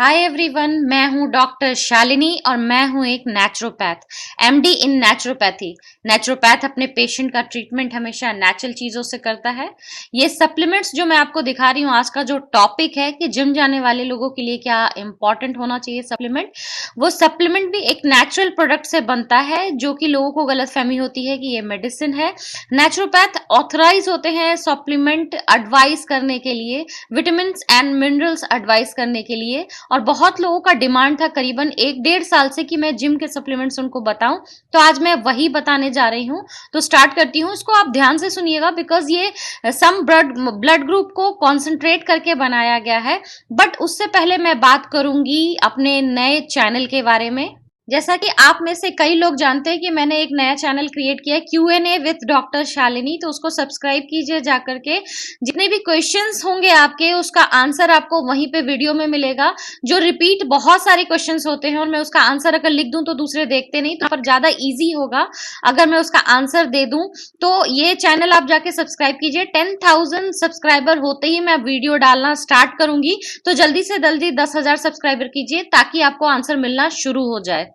Hi everyone, मैं हूं doctor Shalini और मैं हूं एक नेचुरोपैथ। एमडी इन नेचुरोपैथी। नेचुरोपैथ अपने पेशेंट का ट्रीटमेंट हमेशा नेचुरल चीज़ों से करता है। ये सप्लीमेंट्स जो मैं आपको दिखा रही हूं, आज का जो टॉपिक है कि जिम जाने वाले लोगों के लिए क्या इंपॉर्टेंट होना चाहिए सप्लीमेंट, वो सप्लीमेंट भी एक नेचुरल प्रोडक्ट से बनता है, जो कि लोगों को गलतफहमी होती है कि ये मेडिसिन है। नेचुरोपैथ ऑथराइज होते हैं सप्लीमेंट एडवाइस करने के लिए, विटामिन एंड मिनरल्स एडवाइस करने के लिए। और बहुत लोगों का डिमांड था करीबन 1 डेढ़ साल से कि मैं जिम के सप्लीमेंट्स उनको बताऊं, तो आज मैं वही बताने जा रही हूं। तो स्टार्ट करती हूं, इसको आप ध्यान से सुनिएगा बिकॉज ये सम ब्लड ग्रुप को कॉन्सेंट्रेट करके बनाया गया है। बट उससे पहले मैं बात करूंगी अपने नए चैनल के बारे में। जैसा कि आप में से कई लोग जानते हैं कि मैंने एक नया चैनल क्रिएट किया है, क्यूएनए विथ डॉक्टर शालिनी, तो उसको सब्सक्राइब कीजिए जाकर के। जितने भी क्वेश्चंस होंगे आपके, उसका आंसर आपको वहीं पे वीडियो में मिलेगा। जो रिपीट बहुत सारे क्वेश्चंस होते हैं और मैं उसका आंसर अगर लिख दूं तो दूसरे देखते नहीं, तो पर ज्यादा इजी होगा अगर मैं उसका आंसर दे दूं। तो ये चैनल आप जाके सब्सक्राइब कीजिए। 10,000 सब्सक्राइबर होते ही मैं वीडियो डालना स्टार्ट करूंगी, तो जल्दी से जल्दी 10,000 सब्सक्राइबर कीजिए ताकि आपको आंसर मिलना शुरू हो जाए।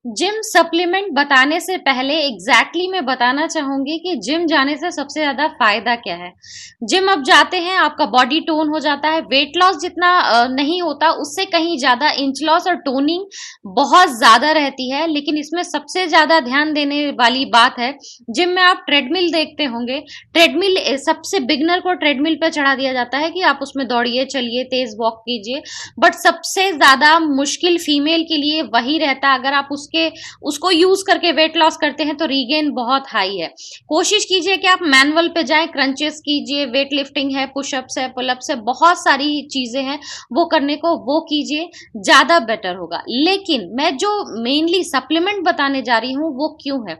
जिम सप्लीमेंट बताने से पहले एग्जैक्टली मैं बताना चाहूंगी कि जिम जाने से सबसे ज्यादा फायदा क्या है। जिम अब जाते हैं, आपका बॉडी टोन हो जाता है। वेट लॉस जितना नहीं होता, उससे कहीं ज्यादा इंच लॉस और टोनिंग बहुत ज्यादा रहती है। लेकिन इसमें सबसे ज्यादा ध्यान देने वाली बात है, जिम में आप ट्रेडमिल देखते होंगे। ट्रेडमिल सबसे बिगनर को ट्रेडमिल पे चढ़ा दिया जाता है कि आप उसमें दौड़िए, चलिए, तेज वॉक कीजिए। बट सबसे ज्यादा मुश्किल फीमेल के लिए वही रहता है। अगर आप उसको यूज करके वेट लॉस करते हैं तो रीगेन बहुत हाई है। कोशिश कीजिए कि आप मैनुअल पे जाएं, क्रंचेस कीजिए, वेट लिफ्टिंग है, पुशअप्स है, पुलअप्स है, बहुत सारी चीजें हैं वो करने को, वो कीजिए, ज्यादा बेटर होगा। लेकिन मैं जो मेनली सप्लीमेंट बताने जा रही हूँ वो क्यों है।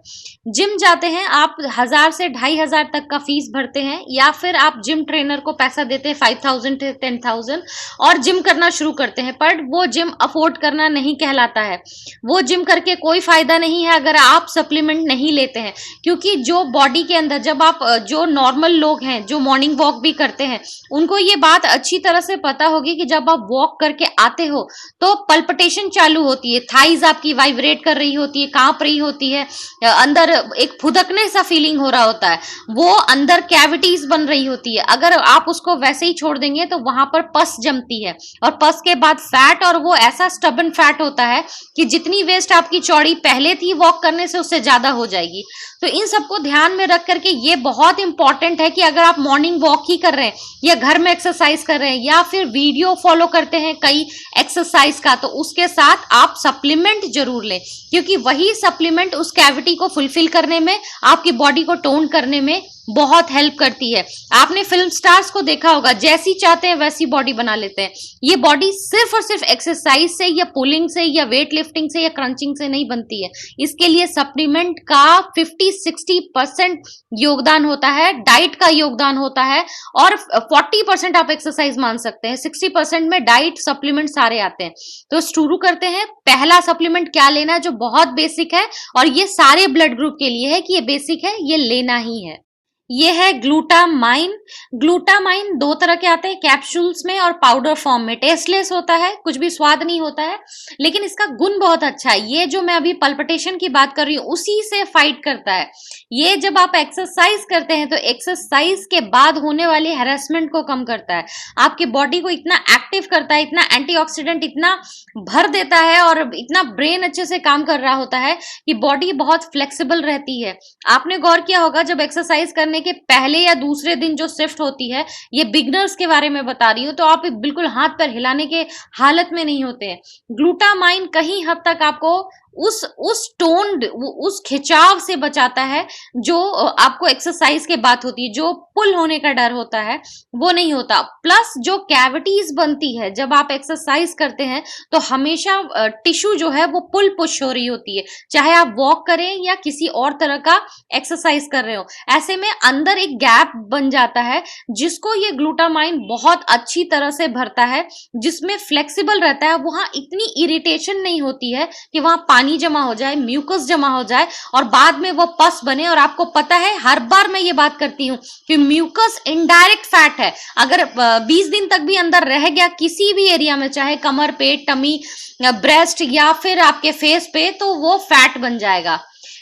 जिम जाते हैं आप, 1000 से 2500 तक का फीस भरते हैं, या फिर आप जिम ट्रेनर को पैसा देते हैं 5000 से 10,000 और जिम करना शुरू करते हैं। पर वो जिम अफोर्ड करना नहीं कहलाता है। वो जिम करके कोई फायदा नहीं है अगर आप सप्लीमेंट नहीं लेते हैं। क्योंकि जो बॉडी के अंदर, जब आप जो नॉर्मल लोग हैं जो मॉर्निंग वॉक भी करते हैं, उनको ये बात अच्छी तरह से पता होगी कि जब आप वॉक करके आते हो तो पल्पिटेशन चालू होती है, थाइज आपकी वाइब्रेट कर रही होती है, कांप रही होती है, अंदर एक फुदकने सा फीलिंग हो रहा होता है, वो अंदर कैविटीज बन रही होती है। अगर आप उसको वैसे ही छोड़ देंगे तो वहां पर पस जमती है, और पस के बाद फैट, और वो ऐसा स्टबन फैट होता है कि जितनी वेस्ट आपकी चौड़ी पहले थी वॉक करने से, उससे ज्यादा हो जाएगी। तो इन सबको ध्यान में रख करके ये बहुत इंपॉर्टेंट है कि अगर आप मॉर्निंग वॉक ही कर रहे हैं, या घर में एक्सरसाइज कर रहे हैं, या फिर वीडियो फॉलो करते हैं कई एक्सरसाइज का, तो उसके साथ आप सप्लीमेंट जरूर लें। क्योंकि वही सप्लीमेंट उस कैविटी को फुलफिल करने में, आपकी बॉडी को टोन करने में बहुत हेल्प करती है। आपने फिल्म स्टार्स को देखा होगा, जैसी चाहते हैं वैसी बॉडी बना लेते हैं। ये बॉडी सिर्फ और सिर्फ एक्सरसाइज से, या पुलिंग से, या वेट लिफ्टिंग से, या क्रंचिंग से नहीं बनती है। इसके लिए सप्लीमेंट का 50-60% योगदान होता है, डाइट का योगदान होता है, और 40% आप एक्सरसाइज मान सकते हैं, 60% में डाइट सप्लीमेंट सारे आते हैं। तो शुरू करते हैं। पहला सप्लीमेंट क्या लेना है, जो बहुत बेसिक है, और ये सारे ब्लड ग्रुप के लिए है कि ये बेसिक है, ये लेना ही है। ये है ग्लूटामाइन। ग्लूटामाइन दो तरह के आते हैं, कैप्सूल्स में और पाउडर फॉर्म में। टेस्टलेस होता है, कुछ भी स्वाद नहीं होता है, लेकिन इसका गुण बहुत अच्छा है। ये जो मैं अभी पल्पिटेशन की बात कर रही हूँ, उसी से फाइट करता है। ये जब आप एक्सरसाइज करते हैं तो एक्सरसाइज के बाद होने वाली हैरेसमेंट को कम करता है, आपकी बॉडी को इतना एक्टिव करता है, इतना एंटीऑक्सीडेंट इतना भर देता है, और इतना ब्रेन अच्छे से काम कर रहा होता है कि बॉडी बहुत फ्लेक्सिबल रहती है। आपने गौर किया होगा, जब एक्सरसाइज करने के पहले या दूसरे दिन जो शिफ्ट होती है, ये बिगनर्स के बारे में बता रही हूँ, तो आप बिल्कुल हाथ पैर हिलाने के हालत में नहीं होते हैं। ग्लूटामाइन कहीं हद तक आपको उस टोन, उस खिंचाव से बचाता है जो आपको एक्सरसाइज के बाद होती है। जो पुल होने का डर होता है वो नहीं होता। प्लस जो कैविटीज बनती है जब आप एक्सरसाइज करते हैं, तो हमेशा टिश्यू जो है वो पुल पुश हो रही होती है, चाहे आप वॉक करें या किसी और तरह का एक्सरसाइज कर रहे हो। ऐसे में अंदर एक गैप बन जाता है, जिसको ये ग्लूटामाइन बहुत अच्छी तरह से भरता है, जिसमें फ्लेक्सिबल रहता है। वहां इतनी इरिटेशन नहीं होती है कि वहां पानी पानी जमा हो जाए, म्यूकस जमा हो जाए और बाद में वो पस बने। और आपको पता है हर बार मैं ये बात करती हूँ कि म्यूकस इनडायरेक्ट फैट है। अगर 20 दिन तक भी अंदर रह गया किसी भी एरिया में, चाहे कमर पे, टमी, ब्रेस्ट या फिर आपके फेस पे, तो वो फैट बन जाएगा।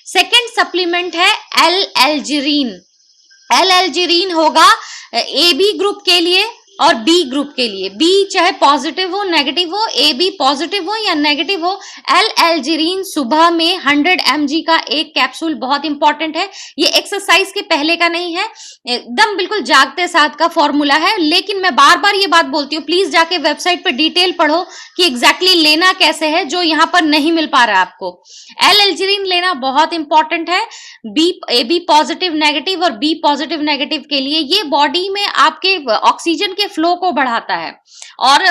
सेकेंड सप्लीमेंट है एल एल्जीरिन। एल एल्जीरिन होगा ए बी ग्रुप के लिए और बी ग्रुप के लिए। बी चाहे पॉजिटिव हो नेगेटिव हो, ए बी पॉजिटिव हो या नेगेटिव हो, एल एल्जीरिन सुबह में 100 mg का एक कैप्सूल बहुत इंपॉर्टेंट है। ये एक्सरसाइज के पहले का नहीं है, एकदम बिल्कुल जागते साथ का फॉर्मूला है। लेकिन मैं बार बार ये बात बोलती हूँ, प्लीज जाके वेबसाइट पे डिटेल पढ़ो कि एग्जैक्टली लेना कैसे है, जो यहाँ पर नहीं मिल पा रहा है आपको। एल एल्जीरिन लेना बहुत इंपॉर्टेंट है। B A B positive negative और बी पॉजिटिव नेगेटिव के लिए ये बॉडी में आपके ऑक्सीजन के फ्लो को बढ़ाता है। और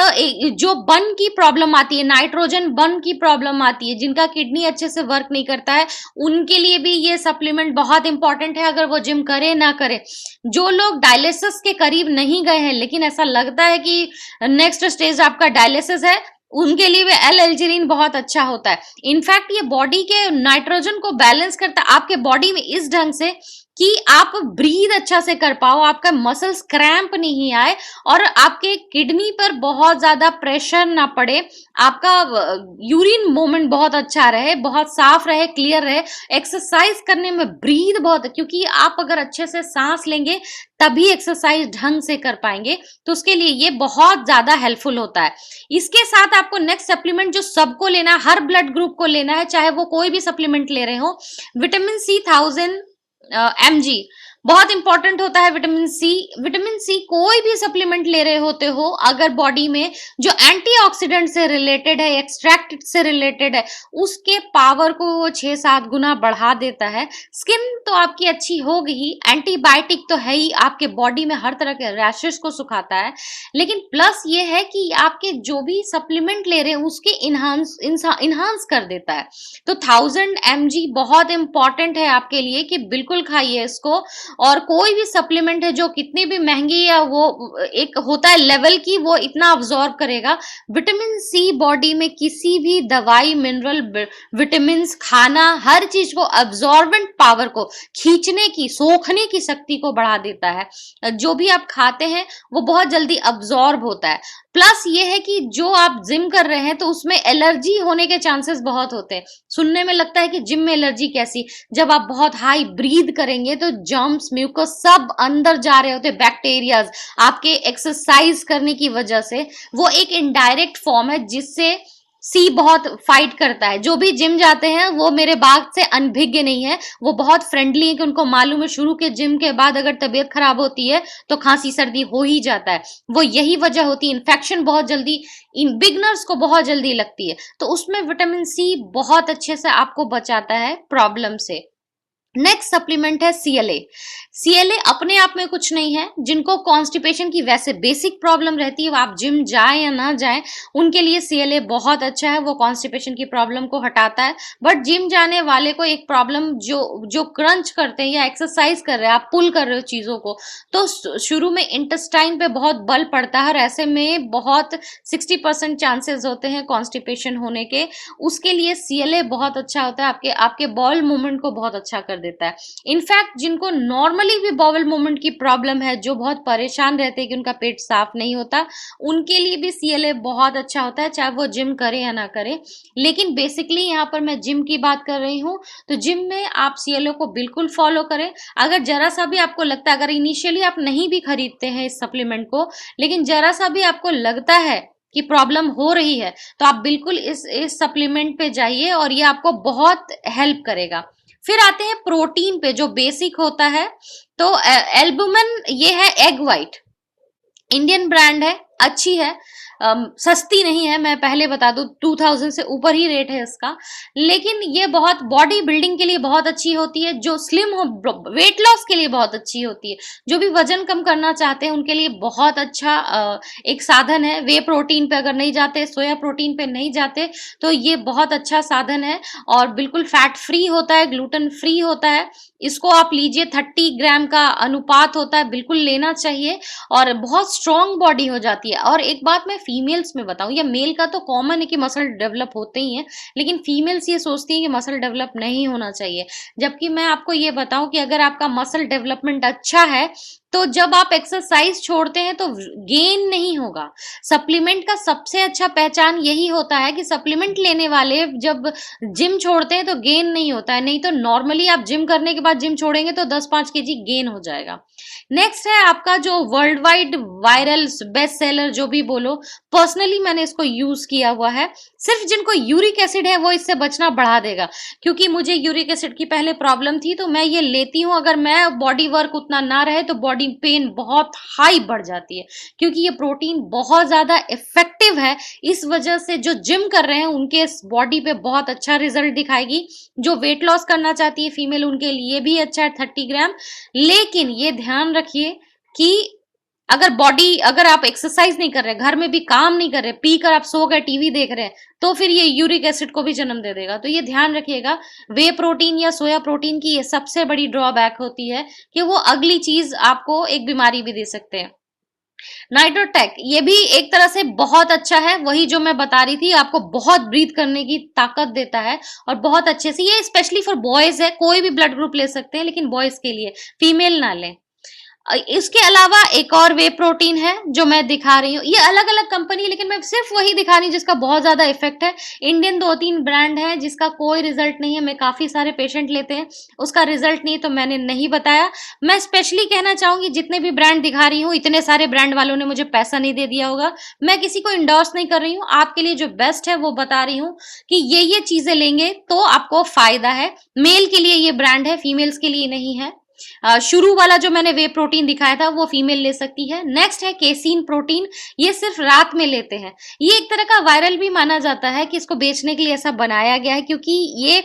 जो बर्न की प्रॉब्लम आती है, नाइट्रोजन बर्न की प्रॉब्लम आती है, जिनका किडनी अच्छे से वर्क नहीं करता है, उनके लिए भी ये सप्लीमेंट बहुत इंपॉर्टेंट है, अगर वो जिम करे ना करे। जो लोग डायलिसिस के करीब नहीं गए हैं लेकिन ऐसा लगता है कि नेक्स्ट स्टेज आपका डायलिसिस है, उनके लिए भी एल एल्जीरिन बहुत अच्छा होता है। इनफैक्ट ये बॉडी के नाइट्रोजन को बैलेंस करता है आपके बॉडी में इस ढंग से कि आप ब्रीद अच्छा से कर पाओ, आपका मसल्स क्रैम्प नहीं आए और आपके किडनी पर बहुत ज्यादा प्रेशर ना पड़े, आपका यूरिन मूवमेंट बहुत अच्छा रहे, बहुत साफ रहे, क्लियर रहे। एक्सरसाइज करने में ब्रीद बहुत, क्योंकि आप अगर अच्छे से सांस लेंगे तभी एक्सरसाइज ढंग से कर पाएंगे, तो उसके लिए ये बहुत ज्यादा हेल्पफुल होता है। इसके साथ आपको नेक्स्ट सप्लीमेंट जो सबको लेना है, हर ब्लड ग्रुप को लेना है, चाहे वो कोई भी सप्लीमेंट ले रहे हो, विटामिन सी 1000 mg बहुत इंपॉर्टेंट होता है। विटामिन सी, विटामिन सी कोई भी सप्लीमेंट ले रहे होते हो अगर बॉडी में जो एंटीऑक्सीडेंट से रिलेटेड है, एक्सट्रैक्ट से रिलेटेड है, उसके पावर को वो 6-7 गुना बढ़ा देता है। स्किन तो आपकी अच्छी होगी ही, एंटीबायोटिक तो है ही, आपके बॉडी में हर तरह के रैशेस को सुखाता है। लेकिन प्लस ये है कि आपके जो भी सप्लीमेंट ले रहे हैं उसके इन्हांस कर देता है। तो 1000 mg बहुत इंपॉर्टेंट है आपके लिए कि बिल्कुल खाइए इसको। और कोई भी सप्लीमेंट है जो कितनी भी महंगी या वो एक होता है लेवल की, वो इतना अब्सॉर्ब करेगा। विटामिन सी बॉडी में किसी भी दवाई, मिनरल, विटामिन, खाना, हर चीज को अब्सॉर्बेंट पावर को, खींचने की, सोखने की शक्ति को बढ़ा देता है। जो भी आप खाते हैं वो बहुत जल्दी अब्सॉर्ब होता है। प्लस ये है कि जो आप जिम कर रहे हैं तो उसमें एलर्जी होने के चांसेस बहुत होते हैं। सुनने में लगता है कि जिम में एलर्जी कैसी, जब आप बहुत हाई ब्रीद करेंगे तो जर्म्स, म्यूकस सब अंदर जा रहे होते, बैक्टीरियाज आपके एक्सरसाइज करने की वजह से। वो एक इनडायरेक्ट फॉर्म है जिससे सी बहुत फाइट करता है। जो भी जिम जाते हैं वो मेरे बात से अनभिज्ञ नहीं है, वो बहुत फ्रेंडली है कि उनको मालूम है शुरू के जिम के बाद अगर तबीयत खराब होती है तो खांसी सर्दी हो ही जाता है। वो यही वजह होती है, इन्फेक्शन बहुत जल्दी इन बिगनर्स को बहुत जल्दी लगती है, तो उसमें विटामिन सी बहुत अच्छे से आपको बचाता है प्रॉब्लम से। नेक्स्ट सप्लीमेंट है सीएलए। सीएलए अपने आप में कुछ नहीं है, जिनको कॉन्स्टिपेशन की वैसे बेसिक प्रॉब्लम रहती है, वो आप जिम जाए या ना जाए, उनके लिए सीएलए बहुत अच्छा है, वो कॉन्स्टिपेशन की प्रॉब्लम को हटाता है। बट जिम जाने वाले को एक प्रॉब्लम, जो जो क्रंच करते हैं या एक्सरसाइज कर रहे हैं, आप पुल कर रहे हो चीजों को, तो शुरू में इंटेस्टाइन पे बहुत बल पड़ता है और ऐसे में बहुत 60% चांसेस होते हैं कॉन्स्टिपेशन होने के। उसके लिए सीएलए बहुत अच्छा होता है, आपके आपके बॉल मूवमेंट को बहुत अच्छा कर देता है। इनफैक्ट जिनको नॉर्मली भी बॉवल मूवमेंट की प्रॉब्लम है, जो बहुत परेशान रहते हैं कि उनका पेट साफ नहीं होता, उनके लिए भी सीएलए बहुत अच्छा होता है, चाहे वो जिम करे या ना करे। लेकिन बेसिकली यहाँ पर मैं जिम की बात कर रही हूँ, तो जिम में आप सीएलए को बिल्कुल फॉलो करें। अगर जरा सा भी आपको लगता है, अगर इनिशियली आप नहीं भी खरीदते हैं इस सप्लीमेंट को, लेकिन जरा सा भी आपको लगता है कि प्रॉब्लम हो रही है, तो आप बिल्कुल इस सप्लीमेंट पे जाइए और ये आपको बहुत हेल्प करेगा। फिर आते हैं प्रोटीन पे जो बेसिक होता है। तो एल्बुमिन ये है एग वाइट, इंडियन ब्रांड है, अच्छी है, सस्ती नहीं है, मैं पहले बता दूं 2000 से ऊपर ही रेट है इसका। लेकिन ये बहुत बॉडी बिल्डिंग के लिए बहुत अच्छी होती है, जो स्लिम हो, वेट लॉस के लिए बहुत अच्छी होती है, जो भी वजन कम करना चाहते हैं उनके लिए बहुत अच्छा एक साधन है। वे प्रोटीन पे अगर नहीं जाते, सोया प्रोटीन पे नहीं जाते, तो ये बहुत अच्छा साधन है और बिल्कुल फैट फ्री होता है, ग्लूटेन फ्री होता है। इसको आप लीजिए, 30 ग्राम का अनुपात होता है, बिल्कुल लेना चाहिए और बहुत स्ट्रॉन्ग बॉडी हो जाती है। और एक बात मैं फीमेल्स में बताऊं, या मेल का तो कॉमन है कि मसल डेवलप होते ही हैं, लेकिन फीमेल्स ये सोचती हैं कि मसल डेवलप नहीं होना चाहिए। जबकि मैं आपको ये बताऊं कि अगर आपका मसल डेवलपमेंट अच्छा है, तो जब आप एक्सरसाइज छोड़ते हैं तो गेन नहीं होगा। सप्लीमेंट का सबसे अच्छा पहचान यही होता है कि सप्लीमेंट लेने वाले जब जिम छोड़ते हैं तो गेन नहीं होता है, नहीं तो नॉर्मली आप जिम करने के बाद जिम छोड़ेंगे तो 10-5 केजी गेन हो जाएगा। नेक्स्ट है आपका जो world wide viral best seller जो भी बोलो, पर्सनली मैंने इसको यूज किया हुआ है। सिर्फ जिनको यूरिक एसिड है वो इससे बचना बढ़ा देगा, क्योंकि मुझे यूरिक एसिड की पहले प्रॉब्लम थी, तो मैं ये लेती हूँ। अगर मैं बॉडी वर्क उतना ना रहे तो बॉडी पेन बहुत हाई बढ़ जाती है, क्योंकि ये प्रोटीन बहुत ज्यादा इफेक्टिव है। इस वजह से जो जिम कर रहे हैं उनके बॉडी पे बहुत अच्छा रिजल्ट दिखाएगी। जो वेट लॉस करना चाहती है फीमेल उनके लिए भी अच्छा है 30 ग्राम। लेकिन ये ध्यान रखिए कि अगर आप एक्सरसाइज नहीं कर रहे, घर में भी काम नहीं कर रहे, पी कर आप सो गए, टीवी देख रहे हैं, तो फिर ये यूरिक एसिड को भी जन्म दे देगा। तो ये ध्यान रखिएगा। वे प्रोटीन या सोया प्रोटीन की ये सबसे बड़ी ड्रॉबैक होती है कि वो अगली चीज आपको एक बीमारी भी दे सकते हैं। नाइट्रोटेक ये भी एक तरह से बहुत अच्छा है, वही जो मैं बता रही थी, आपको बहुत ब्रीथ करने की ताकत देता है और बहुत अच्छे से। ये स्पेशली फॉर बॉयज है, कोई भी ब्लड ग्रुप ले सकते हैं, लेकिन बॉयज के लिए, फीमेल ना लें। इसके अलावा एक और वे प्रोटीन है जो मैं दिखा रही हूँ, ये अलग अलग कंपनी, लेकिन मैं सिर्फ वही दिखा रही हूँ जिसका बहुत ज्यादा इफेक्ट है। इंडियन 2-3 ब्रांड है जिसका कोई रिजल्ट नहीं है, मैं काफी सारे पेशेंट लेते हैं, उसका रिजल्ट नहीं, तो मैंने नहीं बताया। मैं स्पेशली कहना चाहूंगी, जितने भी ब्रांड दिखा रही हूँ, इतने सारे ब्रांड वालों ने मुझे पैसा नहीं दे दिया होगा, मैं किसी को इंडोर्स नहीं कर रही हूँ, आपके लिए जो बेस्ट है वो बता रही हूँ कि ये चीजें लेंगे तो आपको फायदा है। मेल के लिए ये ब्रांड है, फीमेल्स के लिए नहीं है। शुरू वाला जो मैंने वे प्रोटीन दिखाया था वो फीमेल ले सकती है। नेक्स्ट है केसीन प्रोटीन, ये सिर्फ रात में लेते हैं। ये एक तरह का वायरल भी माना जाता है कि इसको बेचने के लिए ऐसा बनाया गया है, क्योंकि ये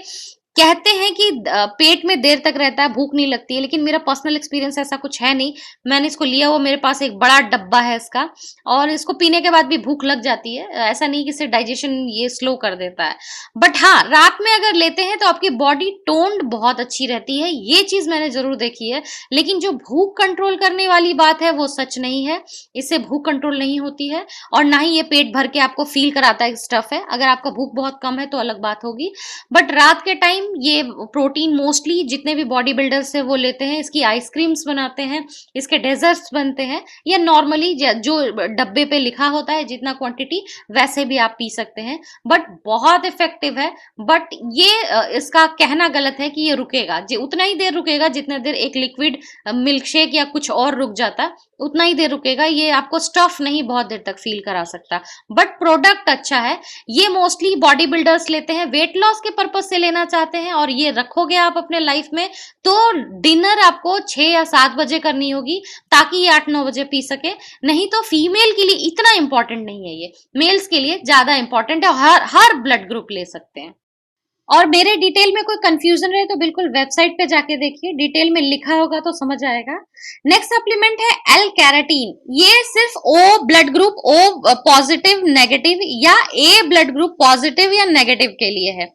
कहते हैं कि पेट में देर तक रहता है, भूख नहीं लगती है, लेकिन मेरा पर्सनल एक्सपीरियंस ऐसा कुछ है नहीं। मैंने इसको लिया हुआ, मेरे पास एक बड़ा डब्बा है इसका, और इसको पीने के बाद भी भूख लग जाती है। ऐसा नहीं कि इससे डाइजेशन ये स्लो कर देता है, बट हाँ, रात में अगर लेते हैं तो आपकी बॉडी टोन्ड बहुत अच्छी रहती है, ये चीज मैंने जरूर देखी है। लेकिन जो भूख कंट्रोल करने वाली बात है वो सच नहीं है, इससे भूख कंट्रोल नहीं होती है, और ना ही ये पेट भर के आपको फील कराता है स्टफ है। अगर आपका भूख बहुत कम है तो अलग बात होगी, बट रात के टाइम ये प्रोटीन मोस्टली जितने भी बॉडी बिल्डर्स है वो लेते हैं। इसकी आइसक्रीम्स बनाते हैं, इसके डेजर्ट्स बनते हैं, या नॉर्मली जो डब्बे पे लिखा होता है जितना क्वांटिटी, वैसे भी आप पी सकते हैं, बट बहुत इफेक्टिव है। बट ये इसका कहना गलत है कि ये रुकेगा, जी उतना ही देर रुकेगा जितना देर एक लिक्विड मिल्क शेक या कुछ और रुक जाता, उतना ही देर रुकेगा। ये आपको स्टफ नहीं बहुत देर तक फील करा सकता, बट प्रोडक्ट अच्छा है। ये मोस्टली बॉडी बिल्डर्स लेते हैं, वेट लॉस के पर्पज से लेना चाहते हैं, और ये रखोगे आप अपने लाइफ में तो डिनर आपको 6 या 7 बजे करनी होगी, ताकि ये 8-9 बजे पी सके। नहीं तो फीमेल के लिए इतना इंपॉर्टेंट नहीं है, ये मेल्स के लिए ज्यादा इंपॉर्टेंट है, हर ब्लड ग्रुप ले सकते हैं। और मेरे डिटेल में कोई कंफ्यूजन रहे तो बिल्कुल वेबसाइट पे जाके देखिए, डिटेल में लिखा होगा तो समझ आएगा। नेक्स्ट सप्लीमेंट है एल कैराटीन, ये सिर्फ O blood group, O positive negative, या ए ब्लड ग्रुप पॉजिटिव या नेगेटिव के लिए है।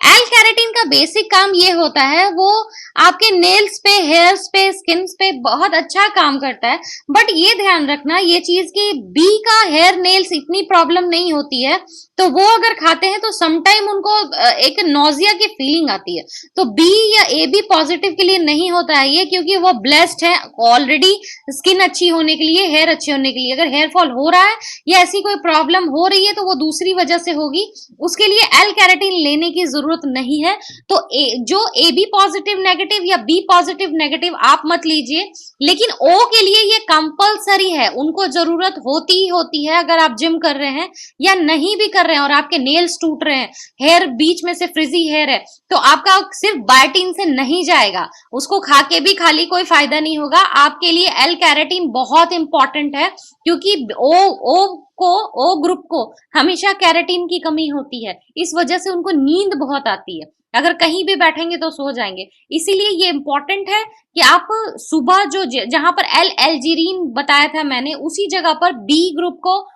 एल कैराटीन का बेसिक काम ये होता है, वो आपके नेल्स पे, हेयर्स पे, स्किन पे बहुत अच्छा काम करता है। बट ये ध्यान रखना ये चीज की बी का हेयर नेल्स इतनी प्रॉब्लम नहीं होती है, तो वो अगर खाते हैं तो समटाइम उनको एक नोजिया की फीलिंग आती है। तो बी या ए बी पॉजिटिव के लिए नहीं होता है ये, क्योंकि वो ब्लेस्ड है ऑलरेडी स्किन अच्छी होने के लिए, हेयर अच्छे होने के लिए। अगर हेयर फॉल हो रहा है या ऐसी कोई प्रॉब्लम हो रही है तो वो दूसरी वजह से होगी, उसके लिए एल कैराटीन लेने की जरूरत नहीं है। तो जो ए बी पॉजिटिव नेगेटिव या बी पॉजिटिव नेगेटिव आप मत लीजिए, लेकिन ओ के लिए ये कंपलसरी है, उनको जरूरत होती ही होती है। अगर आप जिम कर रहे हैं या नहीं भी कर रहे हैं और आपके नेल्स टूट रहे हैं, हेयर बीच में से फ्रिजी हेयर है, तो आपका सिर्फ बायोटीन से नहीं जाएगा, उसको खा के भी खाली कोई फायदा नहीं होगा। आपके लिए एल कैराटीन बहुत इंपॉर्टेंट है, क्योंकि ओ ग्रुप को हमेशा कैराटीन की कमी होती है, इस वजह से उनको नींद बहुत आती है, अगर कहीं भी बैठेंगे तो सो जाएंगे। इसीलिए ये इंपॉर्टेंट है कि आप सुबह जो जहां पर एल एल्जीरिन बताया था मैंने, उसी जगह पर बी ग्रुप को,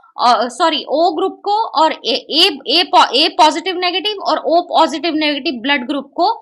सॉरी ओ ग्रुप को, और ए पॉजिटिव नेगेटिव और O positive negative blood group को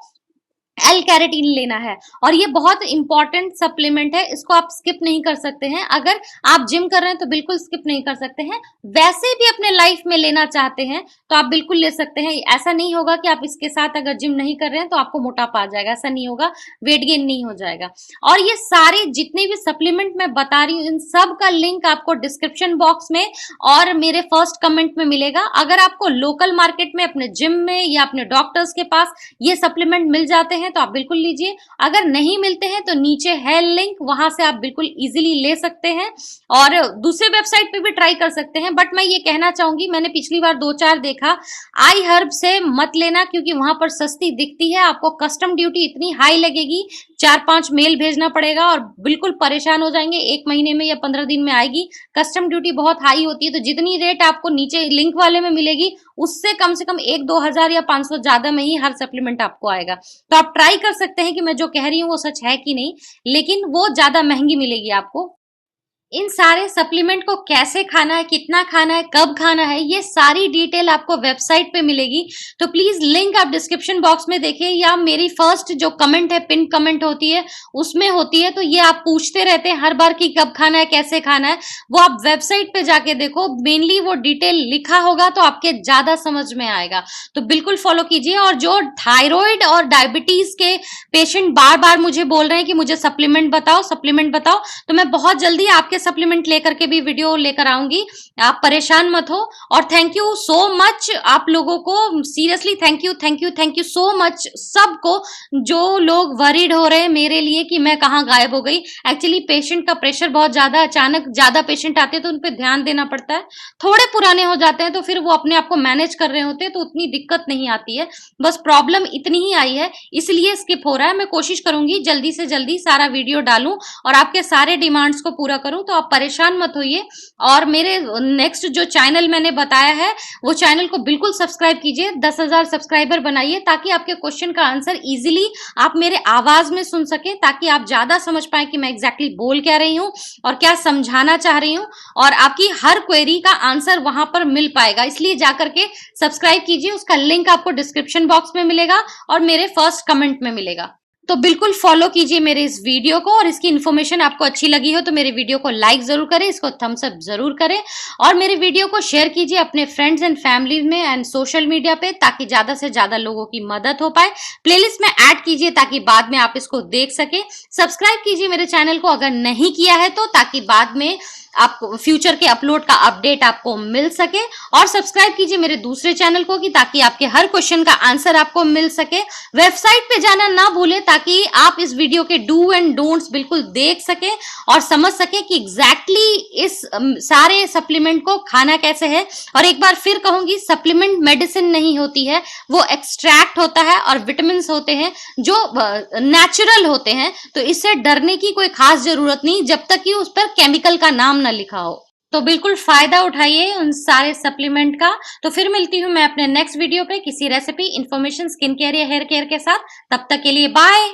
एल कैरेटीन लेना है और ये बहुत इंपॉर्टेंट सप्लीमेंट है, इसको आप स्किप नहीं कर सकते हैं। अगर आप जिम कर रहे हैं तो बिल्कुल स्किप नहीं कर सकते हैं। वैसे भी अपने लाइफ में लेना चाहते हैं तो आप बिल्कुल ले सकते हैं। ऐसा नहीं होगा कि आप इसके साथ अगर जिम नहीं कर रहे हैं तो आपको मोटापा आ जाएगा, ऐसा नहीं होगा, वेट गेन नहीं हो जाएगा। और ये सारे जितने भी सप्लीमेंट मैं बता रही हूँ इन सब का लिंक आपको डिस्क्रिप्शन बॉक्स में और मेरे फर्स्ट कमेंट में मिलेगा। अगर आपको लोकल मार्केट में अपने जिम में या अपने डॉक्टर्स के पास ये सप्लीमेंट मिल जाते हैं तो आप बिल्कुल लीजिए। अगर नहीं मिलते हैं तो नीचे है लिंक, वहां से आप बिल्कुल इजीली ले सकते हैं और दूसरे वेबसाइट पे भी ट्राई कर सकते हैं। बट मैं ये कहना चाहूंगी, मैंने पिछली बार 2-4 देखा, आई हर्ब से मत लेना क्योंकि वहां पर सस्ती दिखती है, आपको कस्टम ड्यूटी इतनी हाई लगेगी, 4-5 मेल भेजना पड़ेगा और बिल्कुल परेशान हो जाएंगे। 1 महीने में या 15 दिन में आएगी, कस्टम ड्यूटी बहुत हाई होती है। तो जितनी रेट आपको नीचे लिंक वाले में मिलेगी उससे कम से कम 1-2 हजार या 500 ज्यादा में ही हर सप्लीमेंट आपको आएगा। तो आप ट्राई कर सकते हैं कि मैं जो कह रही हूँ वो सच है कि नहीं, लेकिन वो ज्यादा महंगी मिलेगी आपको। इन सारे सप्लीमेंट को कैसे खाना है, कितना खाना है, कब खाना है, ये सारी डिटेल आपको वेबसाइट पे मिलेगी। तो प्लीज लिंक आप डिस्क्रिप्शन बॉक्स में देखिए या मेरी फर्स्ट जो कमेंट है, पिन कमेंट होती है, उसमें होती है। तो ये आप पूछते रहते हैं हर बार कि कब खाना है, कैसे खाना है, वो आप वेबसाइट पे जाके देखो, मेनली वो डिटेल लिखा होगा तो आपके ज्यादा समझ में आएगा। तो बिल्कुल फॉलो कीजिए। और जो थायराइड और डायबिटीज के पेशेंट बार बार मुझे बोल रहे हैं कि मुझे सप्लीमेंट बताओ, सप्लीमेंट बताओ, तो मैं बहुत जल्दी आपके सप्लीमेंट लेकर के भी वीडियो लेकर आऊंगी। आप परेशान मत हो। और थैंक यू सो मच आप लोगों को, seriously thank you, thank you, thank you so much सबको जो लोग वरीड हो रहे हैं मेरे लिए कि मैं कहाँ गायब हो गई। एक्चुअली पेशेंट का प्रेशर बहुत ज्यादा, अचानक ज्यादा पेशेंट आते हैं तो उन पर ध्यान देना पड़ता है। थोड़े पुराने हो जाते हैं तो फिर वो अपने आप को मैनेज कर रहे होते हैं तो उतनी दिक्कत नहीं आती है। बस प्रॉब्लम इतनी ही आई है इसलिए स्किप हो रहा है। मैं कोशिश करूंगी जल्दी से जल्दी सारा वीडियो डालूं और आपके सारे डिमांड्स को पूरा करूं, तो आप परेशान मत होइए। और मेरे नेक्स्ट जो चैनल मैंने बताया है वो चैनल को बिल्कुल सब्सक्राइब कीजिए, 10,000 सब्सक्राइबर बनाइए ताकि आपके क्वेश्चन का आंसर इजीली आप मेरे आवाज में सुन सके, ताकि आप ज्यादा समझ पाए कि मैं एग्जैक्टली बोल क्या रही हूँ और क्या समझाना चाह रही हूँ, और आपकी हर क्वेरी का आंसर वहां पर मिल पाएगा। इसलिए जाकर के सब्सक्राइब कीजिए, उसका लिंक आपको डिस्क्रिप्शन बॉक्स में मिलेगा और मेरे फर्स्ट कमेंट में मिलेगा। तो बिल्कुल फॉलो कीजिए मेरे इस वीडियो को, और इसकी इन्फॉर्मेशन आपको अच्छी लगी हो तो मेरे वीडियो को लाइक जरूर करें, इसको थम्स अप जरूर करें और मेरे वीडियो को शेयर कीजिए अपने फ्रेंड्स एंड फैमिली में एंड सोशल मीडिया पे, ताकि ज्यादा से ज्यादा लोगों की मदद हो पाए। प्लेलिस्ट में ऐड कीजिए ताकि बाद में आप इसको देख सके। सब्सक्राइब कीजिए मेरे चैनल को अगर नहीं किया है तो, ताकि बाद में आपको फ्यूचर के अपलोड का अपडेट आपको मिल सके। और सब्सक्राइब कीजिए मेरे दूसरे चैनल को कि ताकि आपके हर क्वेश्चन का आंसर आपको मिल सके। वेबसाइट पे जाना ना भूलें ताकि आप इस वीडियो के डू एंड डोंट्स बिल्कुल देख सके और समझ सके कि एग्जैक्टली इस सारे सप्लीमेंट को खाना कैसे है। और एक बार फिर कहूंगी, सप्लीमेंट मेडिसिन नहीं होती है, वो एक्सट्रैक्ट होता है और विटामिन होते हैं जो नेचुरल होते हैं। तो इससे डरने की कोई खास जरूरत नहीं जब तक कि उस पर केमिकल का नाम ना लिखा हो। तो बिल्कुल फायदा उठाइए उन सारे सप्लीमेंट का। तो फिर मिलती हूँ मैं अपने नेक्स्ट वीडियो पे किसी रेसिपी, इंफॉर्मेशन, स्किन केयर या हेयर केयर के साथ। तब तक के लिए बाय।